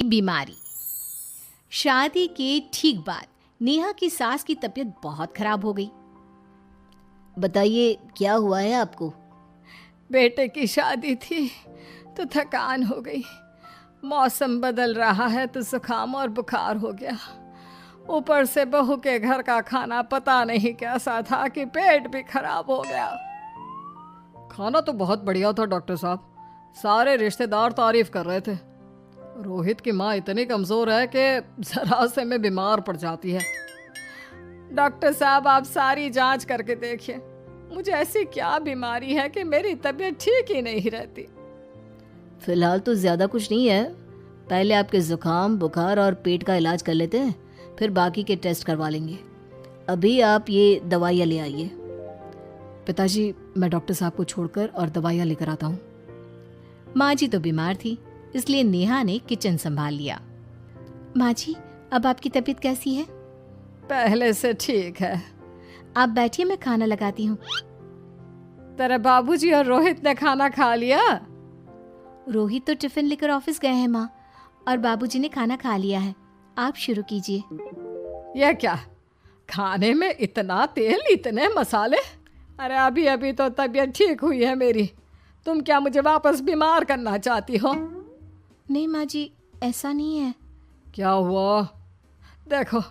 बीमारी। शादी के ठीक बाद नेहा की सास की तबीयत बहुत खराब हो गई। बताइए क्या हुआ है आपको? बेटे की शादी थी तो थकान हो गई। मौसम बदल रहा है तो जुकाम और बुखार हो गया। ऊपर से बहू के घर का खाना पता नहीं कैसा था कि पेट भी खराब हो गया। खाना तो बहुत बढ़िया था डॉक्टर साहब, सारे रिश्तेदार तारीफ कर रहे थे। रोहित की माँ इतनी कमज़ोर है कि जरा से में बीमार पड़ जाती है। डॉक्टर साहब आप सारी जांच करके देखिए, मुझे ऐसी क्या बीमारी है कि मेरी तबीयत ठीक ही नहीं रहती। फिलहाल तो ज़्यादा कुछ नहीं है, पहले आपके जुकाम बुखार और पेट का इलाज कर लेते हैं, फिर बाकी के टेस्ट करवा लेंगे। अभी आप ये दवाइयाँ ले आइए। पिताजी मैं डॉक्टर साहब को छोड़कर और दवाइयाँ लेकर आता हूँ। माँ जी तो बीमार थी, इसलिए नेहा ने किचन संभाल लिया। माँ जी अब आपकी तबीयत कैसी है? पहले से ठीक है। आप बैठिए, मैं खाना लगाती हूँ। तेरे बाबूजी और रोहित ने खाना खा लिया? रोहित तो टिफिन लेकर ऑफिस गए हैं माँ, और बाबूजी ने खाना खा लिया है। आप शुरू कीजिए। यह क्या, खाने में इतना तेल इतने मसाले? अरे अभी अभी तो तबीयत ठीक हुई है मेरी, तुम क्या मुझे वापस बीमार करना चाहती हो? नहीं माँ जी, ऐसा नहीं है। क्या हुआ? देखो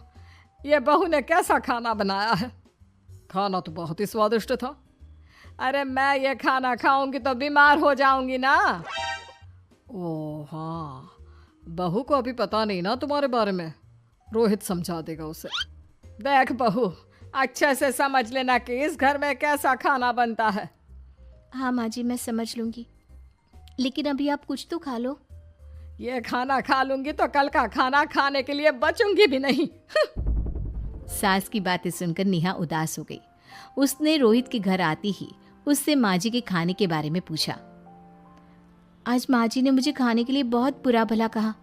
ये बहू ने कैसा खाना बनाया है। खाना तो बहुत ही स्वादिष्ट था। अरे मैं ये खाना खाऊंगी तो बीमार हो जाऊंगी ना। ओह हाँ, बहू को अभी पता नहीं ना तुम्हारे बारे में, रोहित समझा देगा उसे। देख बहू, अच्छे से समझ लेना कि इस घर में कैसा खाना बनता है। हाँ माँ जी, मैं समझ लूँगी, लेकिन अभी आप कुछ तो खा लो। ये खाना खा लूंगी तो कल का खाना खाने के लिए बचूंगी भी नहीं। सास की बातें सुनकर नेहा उदास हो गई। उसने रोहित के घर आती ही उससे माँ जी के खाने के बारे में पूछा। आज माँ जी ने मुझे खाने के लिए बहुत बुरा भला कहा।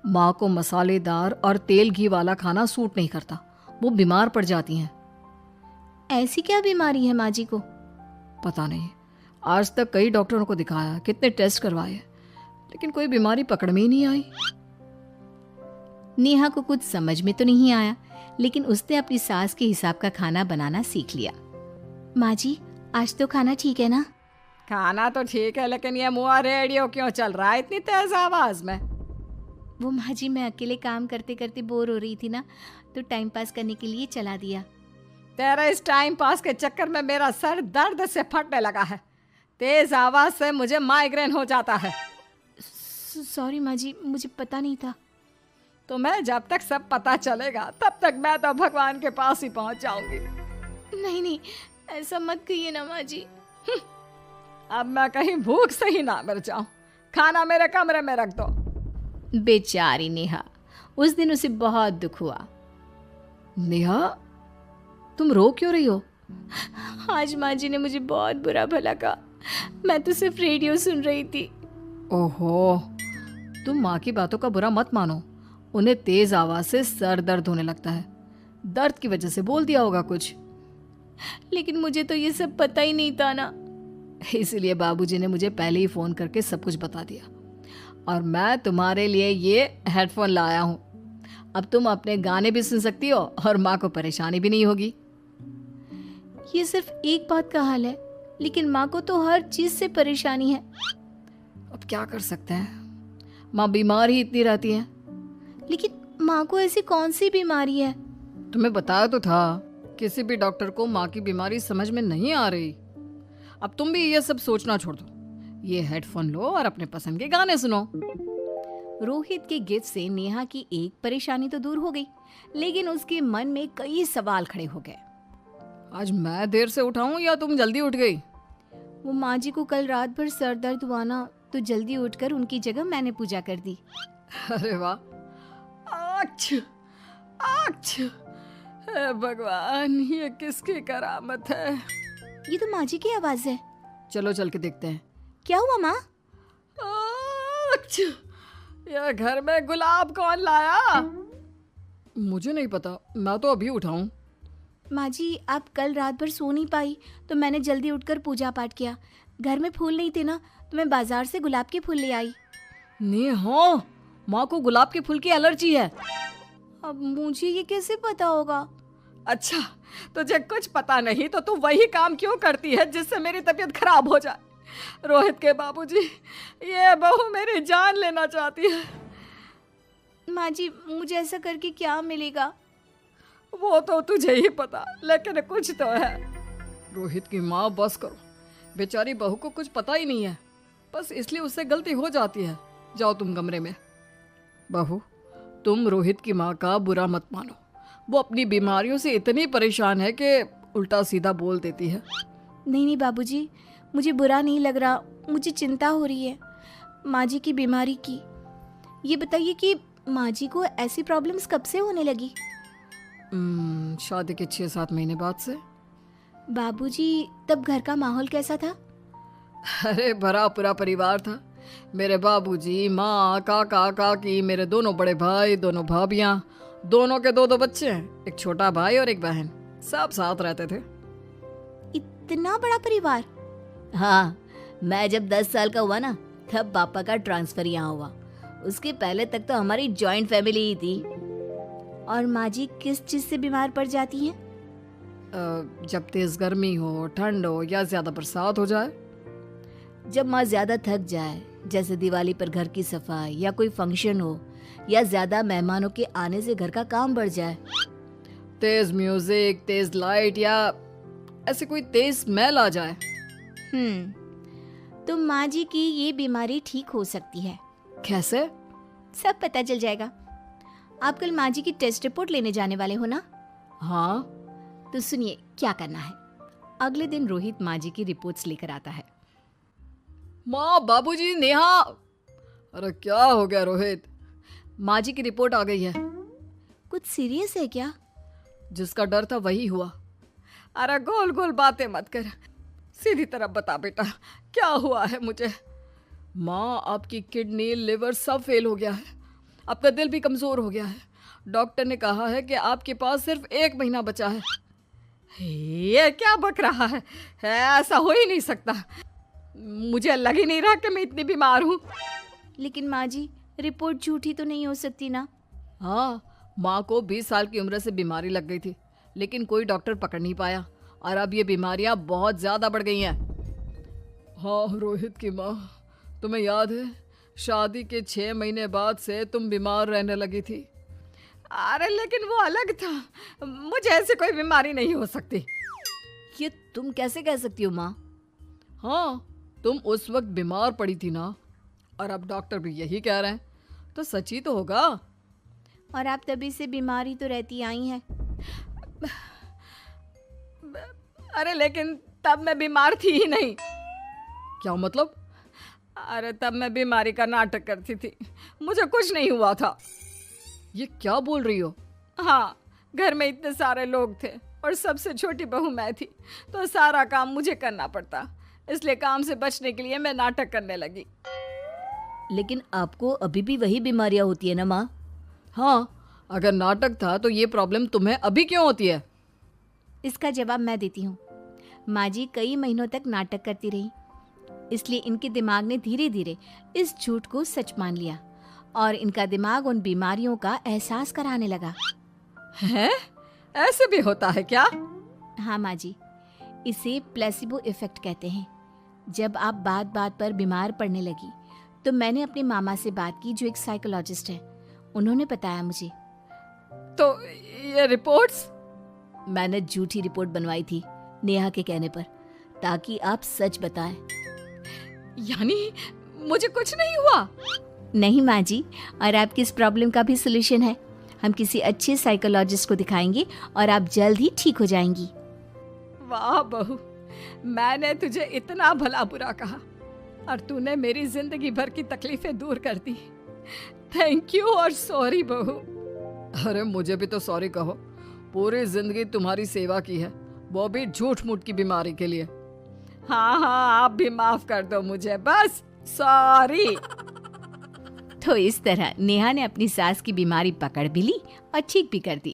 माँ को मसालेदार और तेल घी वाला खाना सूट नहीं करता, वो बीमार पड़ जाती हैं। ऐसी क्या बीमारी है माँ जी को? पता नहीं, आज तक कई डॉक्टरों को दिखाया, कितने टेस्ट करवाए, लेकिन कोई बीमारी पकड़ में ही नहीं आई। नेहा को कुछ समझ में तो नहीं आया, लेकिन उसने अपनी सास के हिसाब का खाना बनाना सीख लिया। माँ जी आज तो खाना ठीक है ना? खाना तो ठीक है, लेकिन ये मुआ रेडियो क्यों चल रहा है इतनी तेज आवाज में? वो माँ जी मैं अकेले काम करते करते बोर हो रही थी ना, तो टाइम पास करने के लिए चला दिया। तेरा इस टाइम पास के चक्कर में मेरा सर दर्द से फटने लगा है। तेज आवाज से मुझे माइग्रेन हो जाता है। सॉरी माँ जी, मुझे पता नहीं था। तुम्हें जब तक सब पता चलेगा तब तक मैं तो भगवान के पास ही पहुंच जाऊंगी। नहीं नहीं, ऐसा मत कहिए ना माँ जी। अब मैं कहीं भूख से ही ना मर जाऊं। खाना मेरे कमरे में रख दो। बेचारी नेहा, उस दिन उसे बहुत दुख हुआ। नेहा तुम रो क्यों रही हो? आज माँ जी ने मुझे बहुत बुरा भला कहा, मैं तो सिर्फ रेडियो सुन रही थी। ओहो, तुम माँ की बातों का बुरा मत मानो, उन्हें तेज आवाज से सर दर्द होने लगता है, दर्द की वजह से बोल दिया होगा कुछ। लेकिन मुझे तो ये सब पता ही नहीं था ना, इसलिए बाबूजी ने मुझे पहले ही फोन करके सब कुछ बता दिया, और मैं तुम्हारे लिए ये हेडफोन लाया हूँ। अब तुम अपने गाने भी सुन सकती हो और माँ को परेशानी भी नहीं होगी। ये सिर्फ एक बात का हाल है, लेकिन माँ को तो हर चीज से परेशानी है। अब क्या कर सकते हैं, माँ बीमार ही इतनी रहती है। लेकिन माँ को ऐसी कौन सी बीमारी है? तुम्हें बताया तो था, किसी भी डॉक्टर को माँ की बीमारी समझ में नहीं आ रही। अब तुम भी ये सब सोचना छोड़ दो, ये हेडफोन लो और अपने पसंद के गाने सुनो। रोहित के गिफ्ट से नेहा की एक परेशानी तो दूर हो गई, लेकिन उसके मन में कई सवाल खड़े हो गए। आज मैं देर से उठाऊं या तुम जल्दी उठ गई? वो माँ जी को कल रात भर सर दर्द हुआ ना, तो जल्दी उठकर उनकी जगह मैंने पूजा कर दी। अरे वाह, अच्छा अच्छा, हे भगवान, ये किसकी करामत है? ये तो माँ जी की आवाज है। चलो चल के देखते हैं। क्या हुआ माँ? अच्छा, यह घर में गुलाब कौन लाया? मुझे नहीं पता, मैं तो अभी उठा हूं। माँ जी आप कल रात भर सो नहीं पाई, तो मैंने जल्दी उठकर पूजा पाठ किया। घर में फूल नहीं थे ना, तो मैं बाजार से गुलाब के फूल ले आई। नेहा, माँ को गुलाब के फूल की एलर्जी है। अब मुझे ये कैसे पता होगा? अच्छा, तुझे कुछ पता नहीं तो तू वही काम क्यों करती है जिससे मेरी तबीयत खराब हो जाए? रोहित के बाबूजी, ये बहू मेरी जान लेना चाहती है। माँ जी, मुझे ऐसा करके क्या मिलेगा? वो तो तुझे ही पता, लेकिन कुछ तो है। रोहित की माँ, बस करो। बेचारी बहू को कुछ पता ही नहीं है, बस इसलिए उससे गलती हो जाती है। जाओ तुम कमरे में। बहू, तुम रोहित की माँ का बुरा मत मानो। वो अपनी बीमारियों से इतनी परेशान है कि उल्टा सीधा बोल देती है। नहीं नहीं बाबूजी, मुझे बुरा नहीं लग रहा, मुझे चिंता हो रही है माँ जी की बीमारी की। ये बताइए कि माँ जी को ऐसी प्रॉब्लम्स कब से होने लगी? शादी के 6-7 महीने बाद से। बाबूजी, तब घर का माहौल कैसा था? अरे भरा पूरा परिवार था। मेरे बाबूजी, माँ, काका, काकी, मेरे दोनों बड़े भाई, दोनों भाभियाँ, दोनों के 2-2 बच्चे हैं, एक छोटा भाई और एक बहन। सब साथ रहते थे। इतना बड़ा परिवार? हाँ, मैं जब 10 साल का हुआ ना, तब पापा का ट्रांसफर यहाँ हुआ। उसके पहले तक तो हमारी जॉइंट फैमिली ही थी। और माँ जी किस चीज़ से बीमार पड़ जाती हैं? जब तेज गर्मी हो, ठंड हो या ज्यादा बरसात हो जाए। जब माँ ज्यादा थक जाए, जैसे दिवाली पर घर की सफाई या कोई फंक्शन हो, या ज्यादा मेहमानों के आने से घर का काम बढ़ जाए। तेज म्यूजिक, तेज लाइट या ऐसे कोई तेज स्मेल आ जाए। तो माँ जी की ये बीमारी ठीक हो सकती है। कैसे? सब पता चल जाएगा। आप कल माँ जी की टेस्ट रिपोर्ट लेने जाने वाले हो ना? हाँ। तो सुनिए क्या करना है। अगले दिन रोहित माँ जी की रिपोर्ट्स लेकर आता है। माँ, बाबूजी, नेहा। अरे क्या हो गया रोहित? माँ जी की रिपोर्ट आ गई है। कुछ सीरियस है क्या? जिसका डर था वही हुआ। अरे गोल गोल बातें मत कर, सीधी तरफ बता बेटा, क्या हुआ है मुझे? माँ, आपकी किडनी, लिवर सब फेल हो गया है। आपका दिल भी कमजोर हो गया है। डॉक्टर ने कहा है कि आपके पास सिर्फ 1 महीना बचा है। ये क्या बक रहा है? ऐसा हो ही नहीं सकता। मुझे लग ही नहीं रहा कि मैं इतनी बीमार हूँ। लेकिन माँ जी, रिपोर्ट झूठी तो नहीं हो सकती ना? हाँ, माँ को 20 साल की उम्र से बीमारी लग गई थी, लेकिन कोई डॉक्टर पकड़ नहीं पाया और अब ये बीमारियां बहुत ज्यादा बढ़ गई हैं। हाँ रोहित की माँ, तुम्हें याद है शादी के 6 महीने बाद से तुम बीमार रहने लगी थी। अरे लेकिन वो अलग था, मुझे ऐसी कोई बीमारी नहीं हो सकती। ये तुम कैसे कह सकती हो माँ? हाँ, तुम उस वक्त बीमार पड़ी थी ना, और अब डॉक्टर भी यही कह रहे हैं, तो सच ही तो होगा। और आप तभी से बीमारी तो रहती आई हैं। अरे लेकिन तब मैं बीमार थी ही नहीं। क्या मतलब? अरे तब मैं बीमारी का नाटक करती थी, मुझे कुछ नहीं हुआ था। ये क्या बोल रही हो? हाँ, घर में इतने सारे लोग थे और सबसे छोटी बहू मैं थी, तो सारा काम मुझे करना पड़ता, इसलिए काम से बचने के लिए मैं नाटक करने लगी। लेकिन आपको अभी भी वही बीमारियां होती है ना माँ? हाँ, अगर नाटक था तो ये प्रॉब्लम तुम्हें अभी क्यों होती है? इसका जवाब मैं देती हूँ। माँ जी कई महीनों तक नाटक करती रही, इसलिए इनके दिमाग ने धीरे धीरे इस झूठ को सच मान लिया और इनका दिमाग उन बीमारियों का एहसास कराने लगा। हैं? ऐसे भी होता है क्या? हाँ माँ जी, इसे प्लेसिबो इफेक्ट कहते हैं। जब आप बात बात पर बीमार पड़ने लगी तो मैंने अपने मामा से बात की जो एक साइकोलॉजिस्ट है। उन्होंने बताया मुझे। तो ये रिपोर्ट्स? मैंने झूठी रिपोर्ट बनवाई थी नेहा के कहने पर, ताकि आप सच बताएं। यानी मुझे कुछ नहीं हुआ? नहीं माँ जी, और आपकी इस प्रॉब्लम का भी सोल्यूशन है। हम किसी अच्छे साइकोलॉजिस्ट को दिखाएंगे और आप जल्द ही ठीक हो जाएंगी। वाह बहू, मैंने तुझे इतना भला बुरा कहा और तूने मेरी जिंदगी भर की तकलीफें दूर कर दी। थैंक यू और सॉरी बहू। अरे मुझे भी तो सॉरी कहो, पूरी जिंदगी तुम्हारी सेवा की है, वो भी झूठ मूठ की बीमारी के लिए। हाँ हाँ, आप भी माफ कर दो मुझे, बस सॉरी। तो इस तरह नेहा ने अपनी सास की बीमारी पकड़ भी ली और ठीक भी कर दी।